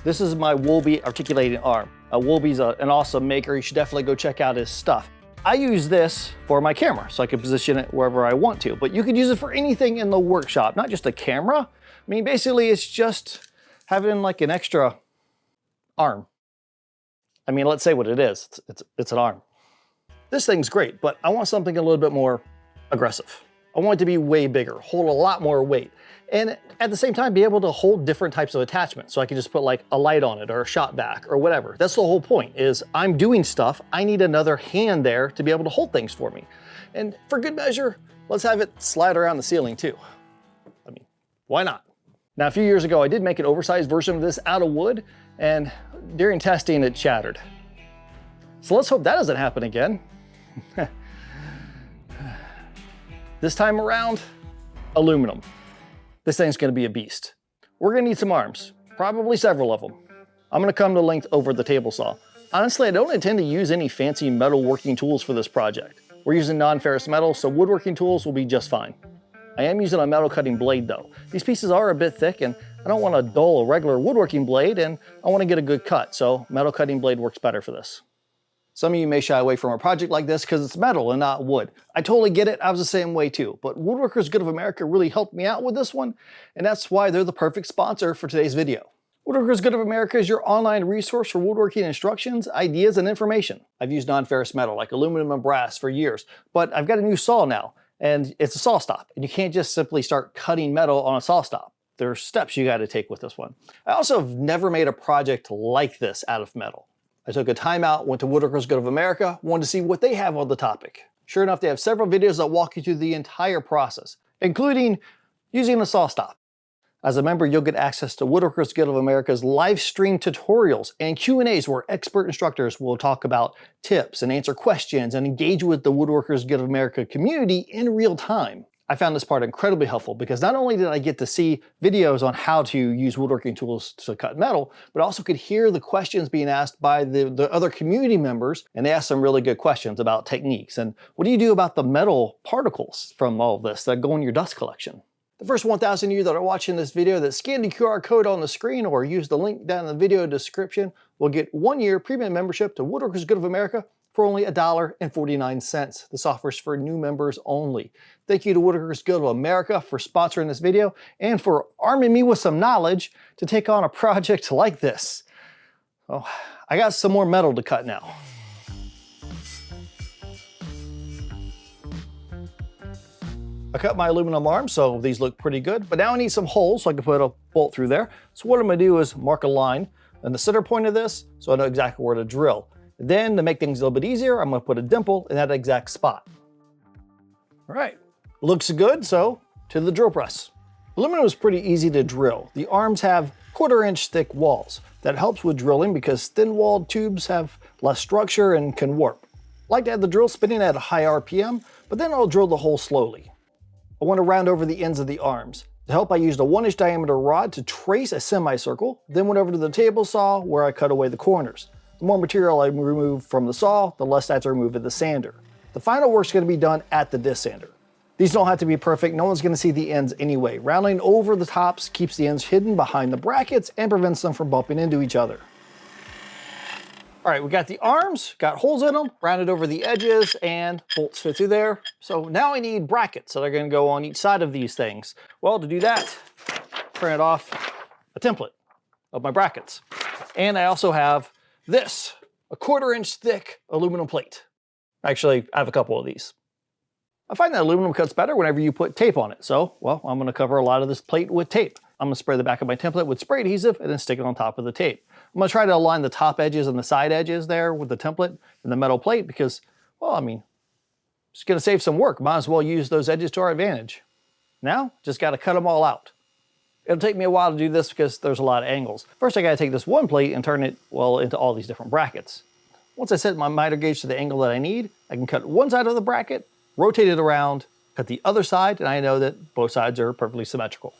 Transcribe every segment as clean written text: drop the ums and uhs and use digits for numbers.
This is my Wolby articulating arm. Wolby's an awesome maker. You should definitely go check out his stuff. I use this for my camera, so I can position it wherever I want to, but you could use it for anything in the workshop, not just a camera. I mean, basically it's just having like an extra arm. I mean, let's say what it is. It's an arm. This thing's great, but I want something a little bit more aggressive. I want it to be way bigger, hold a lot more weight, and at the same time be able to hold different types of attachments. So I can just put like a light on it or a shop vac or whatever. That's the whole point, is I'm doing stuff, I need another hand there to be able to hold things for me. And for good measure, let's have it slide around the ceiling too. I mean, why not? Now, a few years ago, I did make an oversized version of this out of wood, and during testing, it shattered. So let's hope that doesn't happen again. This time around, aluminum. This thing's gonna be a beast. We're gonna need some arms, probably several of them. I'm gonna come to length over the table saw. Honestly, I don't intend to use any fancy metal working tools for this project. We're using non-ferrous metal, so woodworking tools will be just fine. I am using a metal cutting blade though. These pieces are a bit thick and I don't want to dull a regular woodworking blade, and I want to get a good cut, so metal cutting blade works better for this. Some of you may shy away from a project like this because it's metal and not wood. I totally get it, I was the same way too, but Woodworkers Good of America really helped me out with this one, and that's why they're the perfect sponsor for today's video. Woodworkers Good of America is your online resource for woodworking instructions, ideas, and information. I've used non-ferrous metal like aluminum and brass for years, but I've got a new saw now, and it's a saw stop, and you can't just simply start cutting metal on a saw stop. There's steps you got to take with this one. I also have never made a project like this out of metal. I took a time out, went to Woodworkers Good of America, wanted to see what they have on the topic. Sure enough, they have several videos that walk you through the entire process, including using a saw stop. As a member, you'll get access to Woodworkers Good of America's live stream tutorials and Q&As where expert instructors will talk about tips and answer questions and engage with the Woodworkers Good of America community in real time. I found this part incredibly helpful because not only did I get to see videos on how to use woodworking tools to cut metal, but I also could hear the questions being asked by the other community members, and they asked some really good questions about techniques and what do you do about the metal particles from all of this that go in your dust collection. The first 1,000 of you that are watching this video that scan the QR code on the screen or use the link down in the video description will get 1 year premium membership to Woodworkers Good of America for only $1.49. This offers for new members only. Thank you to Woodworkers Good of America for sponsoring this video and for arming me with some knowledge to take on a project like this. Oh, I got some more metal to cut now. I cut my aluminum arms, so these look pretty good, but now I need some holes so I can put a bolt through there. So what I'm gonna do is mark a line in the center point of this so I know exactly where to drill. Then, to make things a little bit easier, I'm gonna put a dimple in that exact spot. All right, looks good, so to the drill press. Aluminum is pretty easy to drill. The arms have 1/4 inch thick walls. That helps with drilling because thin-walled tubes have less structure and can warp. I like to have the drill spinning at a high RPM, but then I'll drill the hole slowly. I want to round over the ends of the arms. To help, I used a 1 inch diameter rod to trace a semicircle, then went over to the table saw where I cut away the corners. The more material I remove from the saw, the less I have to remove at the sander. The final work's going to be done at the disc sander. These don't have to be perfect, no one's going to see the ends anyway. Rounding over the tops keeps the ends hidden behind the brackets and prevents them from bumping into each other. All right, we got the arms, got holes in them, rounded over the edges, and bolts fit through there. So now I need brackets that are going to go on each side of these things. Well, to do that, print off a template of my brackets. And I also have this, a 1/4 inch thick aluminum plate. Actually, I have a couple of these. I find that aluminum cuts better whenever you put tape on it. So, well, I'm going to cover a lot of this plate with tape. I'm going to spray the back of my template with spray adhesive and then stick it on top of the tape. I'm going to try to align the top edges and the side edges there with the template and the metal plate because, well, I mean, it's going to save some work. Might as well use those edges to our advantage. Now, just got to cut them all out. It'll take me a while to do this because there's a lot of angles. First, I got to take this one plate and turn it, well, into all these different brackets. Once I set my miter gauge to the angle that I need, I can cut one side of the bracket, rotate it around, cut the other side, and I know that both sides are perfectly symmetrical.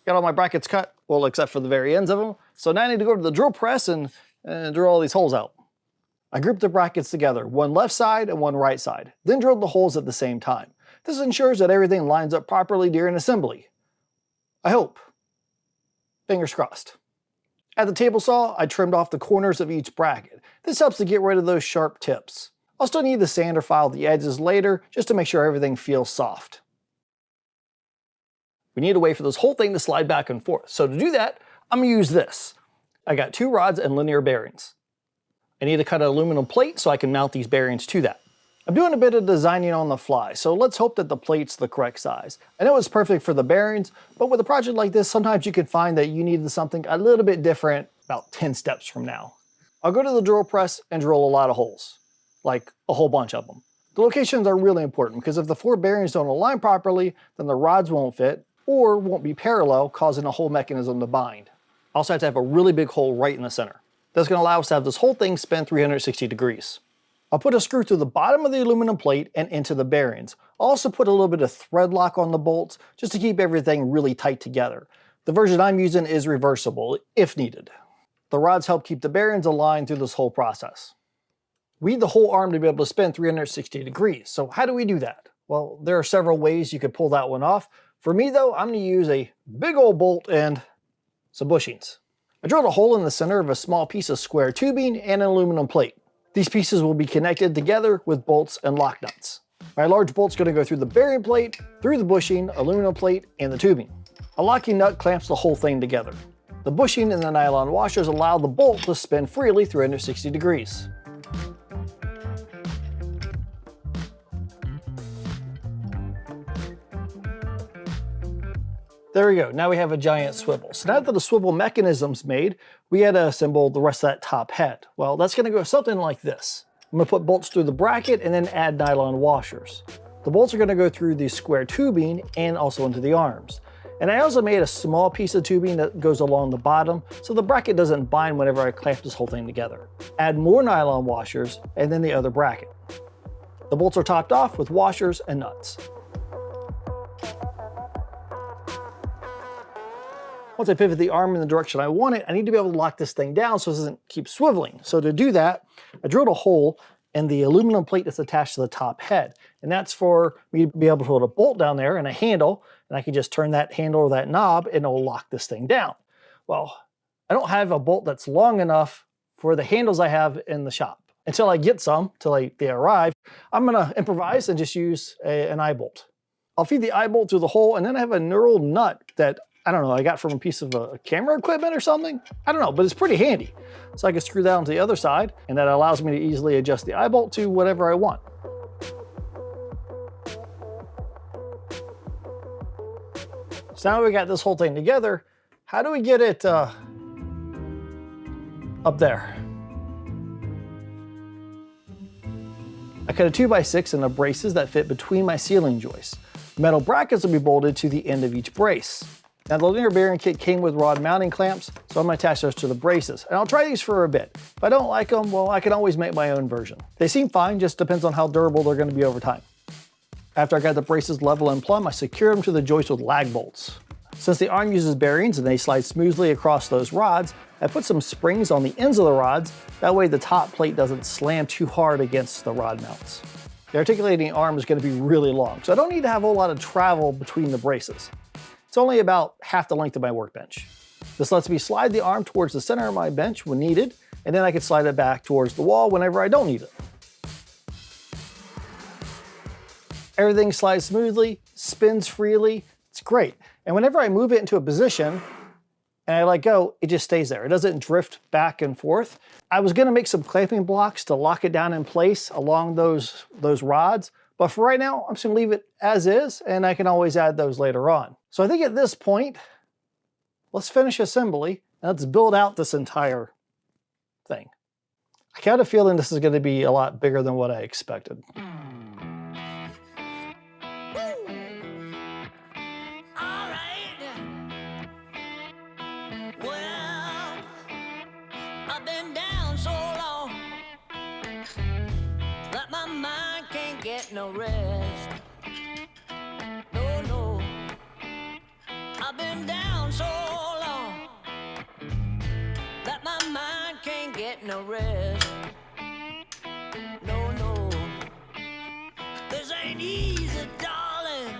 Got all my brackets cut, well, except for the very ends of them. So now I need to go to the drill press and drill all these holes out. I grouped the brackets together, one left side and one right side, then drilled the holes at the same time. This ensures that everything lines up properly during assembly. I hope. Fingers crossed. At the table saw, I trimmed off the corners of each bracket. This helps to get rid of those sharp tips. I'll still need to sand or file the edges later just to make sure everything feels soft. We need a way for this whole thing to slide back and forth. So to do that, I'm gonna use this. I got 2 rods and linear bearings. I need to cut an aluminum plate so I can mount these bearings to that. I'm doing a bit of designing on the fly, so let's hope that the plate's the correct size. I know it's perfect for the bearings, but with a project like this, sometimes you can find that you needed something a little bit different about 10 steps from now. I'll go to the drill press and drill a lot of holes, like a whole bunch of them. The locations are really important because if the 4 bearings don't align properly, then the rods won't fit or won't be parallel, causing the whole mechanism to bind. I also have to have a really big hole right in the center. That's going to allow us to have this whole thing spin 360 degrees. I'll put a screw through the bottom of the aluminum plate and into the bearings. I'll also put a little bit of thread lock on the bolts just to keep everything really tight together. The version I'm using is reversible if needed. The rods help keep the bearings aligned through this whole process. We need the whole arm to be able to spin 360 degrees. So how do we do that? Well, there are several ways you could pull that one off. For me though, I'm going to use a big old bolt and some bushings. I drilled a hole in the center of a small piece of square tubing and an aluminum plate. These pieces will be connected together with bolts and lock nuts. My large bolt's going to go through the bearing plate, through the bushing, aluminum plate, and the tubing. A locking nut clamps the whole thing together. The bushing and the nylon washers allow the bolt to spin freely 360 degrees. There we go, now we have a giant swivel. So now that the swivel mechanism's made, we had to assemble the rest of that top head. Well, that's gonna go something like this. I'm gonna put bolts through the bracket and then add nylon washers. The bolts are gonna go through the square tubing and also into the arms. And I also made a small piece of tubing that goes along the bottom so the bracket doesn't bind whenever I clamp this whole thing together. Add more nylon washers and then the other bracket. The bolts are topped off with washers and nuts. Once I pivot the arm in the direction I want it, I need to be able to lock this thing down so it doesn't keep swiveling. So to do that, I drilled a hole in the aluminum plate that's attached to the top head. And that's for me to be able to put a bolt down there and a handle, and I can just turn that handle or that knob and it'll lock this thing down. Well, I don't have a bolt that's long enough for the handles I have in the shop. Until I get some, till they arrive, I'm gonna improvise and just use an eye bolt. I'll feed the eye bolt through the hole, and then I have a knurled nut that I don't know, I got from a piece of camera equipment or something. I don't know, but it's pretty handy. So I can screw that onto the other side, and that allows me to easily adjust the eye bolt to whatever I want. So now we got this whole thing together, how do we get it up there? I cut a 2x6 into braces that fit between my ceiling joists. Metal brackets will be bolted to the end of each brace. Now the linear bearing kit came with rod mounting clamps, so I'm going to attach those to the braces. And I'll try these for a bit. If I don't like them, well, I can always make my own version. They seem fine, just depends on how durable they're going to be over time. After I got the braces level and plumb, I secured them to the joist with lag bolts. Since the arm uses bearings and they slide smoothly across those rods, I put some springs on the ends of the rods. That way the top plate doesn't slam too hard against the rod mounts. The articulating arm is going to be really long, so I don't need to have a whole lot of travel between the braces. It's only about half the length of my workbench. This lets me slide the arm towards the center of my bench when needed, and then I can slide it back towards the wall whenever I don't need it. Everything slides smoothly, spins freely, it's great. And whenever I move it into a position and I let go, it just stays there. It doesn't drift back and forth. I was gonna make some clamping blocks to lock it down in place along those rods, but for right now, I'm just gonna leave it as is, and I can always add those later on. So I think at this point, let's finish assembly, and let's build out this entire thing. I got a feeling this is gonna be a lot bigger than what I expected. No rest. No, no. I've been down so long that my mind can't get no rest. No, no. This ain't easy, darling,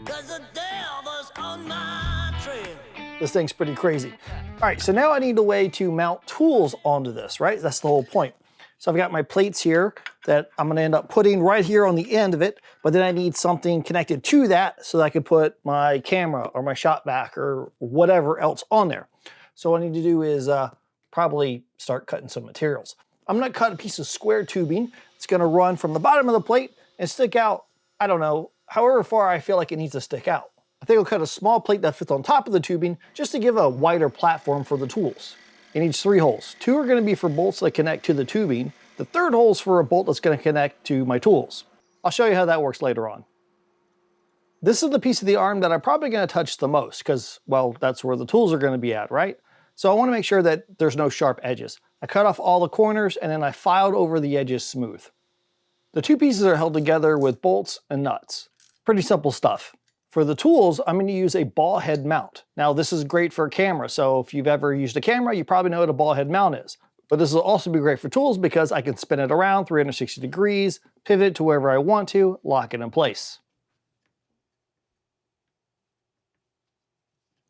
'cause the devil's on my trail. This thing's pretty crazy. All right, so now I need a way to mount tools onto this, right? That's the whole point. So I've got my plates here that I'm gonna end up putting right here on the end of it, but then I need something connected to that so that I can put my camera or my Shop Vac or whatever else on there. So what I need to do is probably start cutting some materials. I'm gonna cut a piece of square tubing. It's gonna run from the bottom of the plate and stick out, I don't know, however far I feel like it needs to stick out. I think I'll cut a small plate that fits on top of the tubing just to give a wider platform for the tools. It needs 3 holes. 2 are gonna be for bolts that connect to the tubing. The 3rd hole is for a bolt that's gonna connect to my tools. I'll show you how that works later on. This is the piece of the arm that I'm probably gonna touch the most because, well, that's where the tools are gonna be at, right? So I wanna make sure that there's no sharp edges. I cut off all the corners and then I filed over the edges smooth. The 2 pieces are held together with bolts and nuts. Pretty simple stuff. For the tools, I'm gonna use a ball head mount. Now this is great for a camera, so if you've ever used a camera, you probably know what a ball head mount is. But this will also be great for tools because I can spin it around 360 degrees, pivot it to wherever I want to, lock it in place.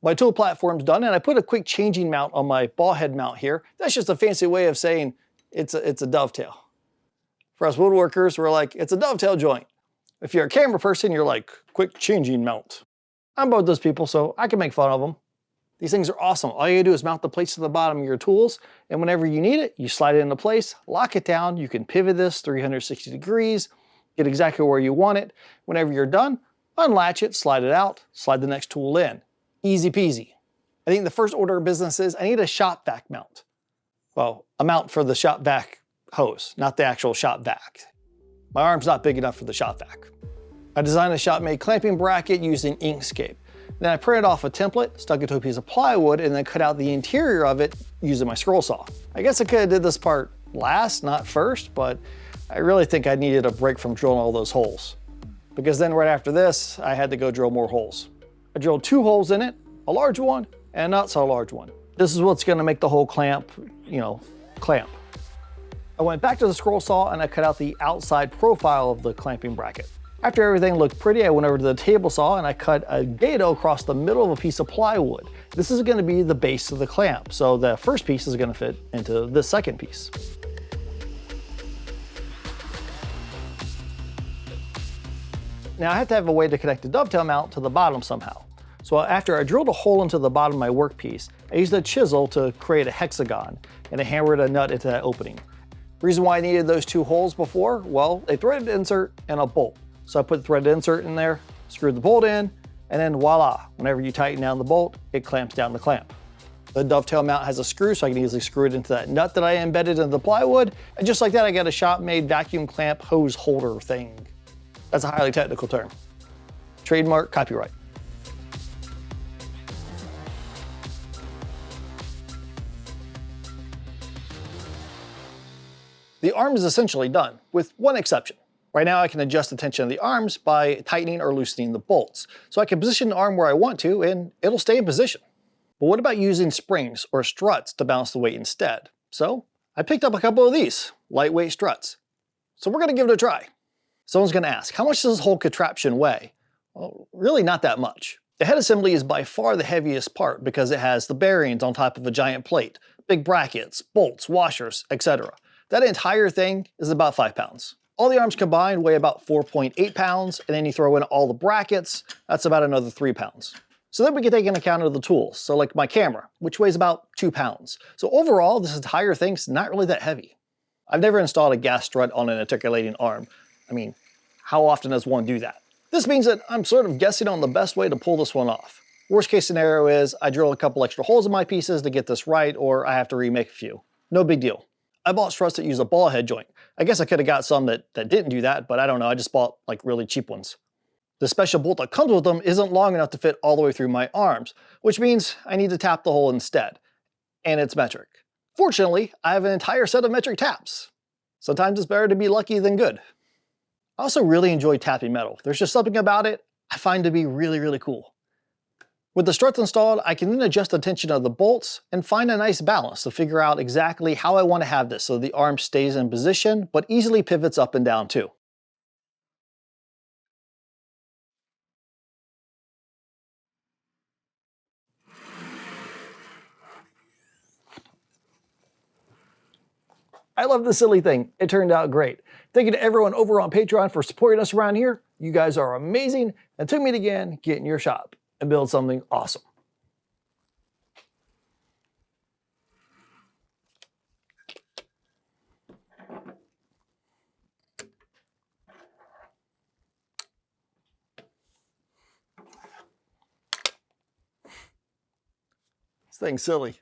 My tool platform's done, and I put a quick changing mount on my ball head mount here. That's just a fancy way of saying it's a dovetail. For us woodworkers, we're like, it's a dovetail joint. If you're a camera person, you're like, quick changing mount. I'm both those people, so I can make fun of them. These things are awesome. All you gotta do is mount the plates to the bottom of your tools, and whenever you need it, you slide it into place, lock it down. You can pivot this 360 degrees, get exactly where you want it. Whenever you're done, unlatch it, slide it out, slide the next tool in. Easy peasy. I think the first order of business is I need a Shop Vac mount. Well, a mount for the Shop Vac hose, not the actual Shop Vac. My arm's not big enough for the Shop Vac. I designed a shop-made clamping bracket using Inkscape. Then I printed off a template, stuck it to a piece of plywood, and then cut out the interior of it using my scroll saw. I guess I could have did this part last, not first, but I really think I needed a break from drilling all those holes. Because then right after this, I had to go drill more holes. I drilled 2 holes in it, a large one and a not so large one. This is what's gonna make the whole clamp, clamp. I went back to the scroll saw and I cut out the outside profile of the clamping bracket. After everything looked pretty, I went over to the table saw and I cut a dado across the middle of a piece of plywood. This is gonna be the base of the clamp, so the first piece is gonna fit into the second piece. Now I have to have a way to connect the dovetail mount to the bottom somehow. So after I drilled a hole into the bottom of my workpiece, I used a chisel to create a hexagon and I hammered a nut into that opening. The reason why I needed those 2 holes before, well, a threaded insert and a bolt. So I put the threaded insert in there, screwed the bolt in, and then voila, whenever you tighten down the bolt, it clamps down the clamp. The dovetail mount has a screw, so I can easily screw it into that nut that I embedded into the plywood, and just like that, I got a shop-made vacuum clamp hose holder thing. That's a highly technical term. Trademark, copyright. The arm is essentially done, with one exception. Right now I can adjust the tension of the arms by tightening or loosening the bolts. So I can position the arm where I want to and it'll stay in position. But what about using springs or struts to balance the weight instead? So I picked up a couple of these lightweight struts. So we're gonna give it a try. Someone's gonna ask, how much does this whole contraption weigh? Well, really not that much. The head assembly is by far the heaviest part because it has the bearings on top of a giant plate, big brackets, bolts, washers, etc. That entire thing is about 5 pounds. All the arms combined weigh about 4.8 pounds, and then you throw in all the brackets, that's about another 3 pounds. So then we can take into account of the tools. So like my camera, which weighs about 2 pounds. So overall, this entire thing's not really that heavy. I've never installed a gas strut on an articulating arm. I mean, how often does one do that? This means that I'm sort of guessing on the best way to pull this one off. Worst case scenario is I drill a couple extra holes in my pieces to get this right, or I have to remake a few. No big deal. I bought struts that use a ball head joint. I guess I could have got some that didn't do that, but I don't know, I just bought like really cheap ones. The special bolt that comes with them isn't long enough to fit all the way through my arms, which means I need to tap the hole instead. And it's metric. Fortunately, I have an entire set of metric taps. Sometimes it's better to be lucky than good. I also really enjoy tapping metal. There's just something about it I find to be really, really cool. With the struts installed, I can then adjust the tension of the bolts and find a nice balance to figure out exactly how I want to have this so the arm stays in position, but easily pivots up and down too. I love this silly thing. It turned out great. Thank you to everyone over on Patreon for supporting us around here. You guys are amazing. Until we meet again, get in your shop and build something awesome. This thing's silly.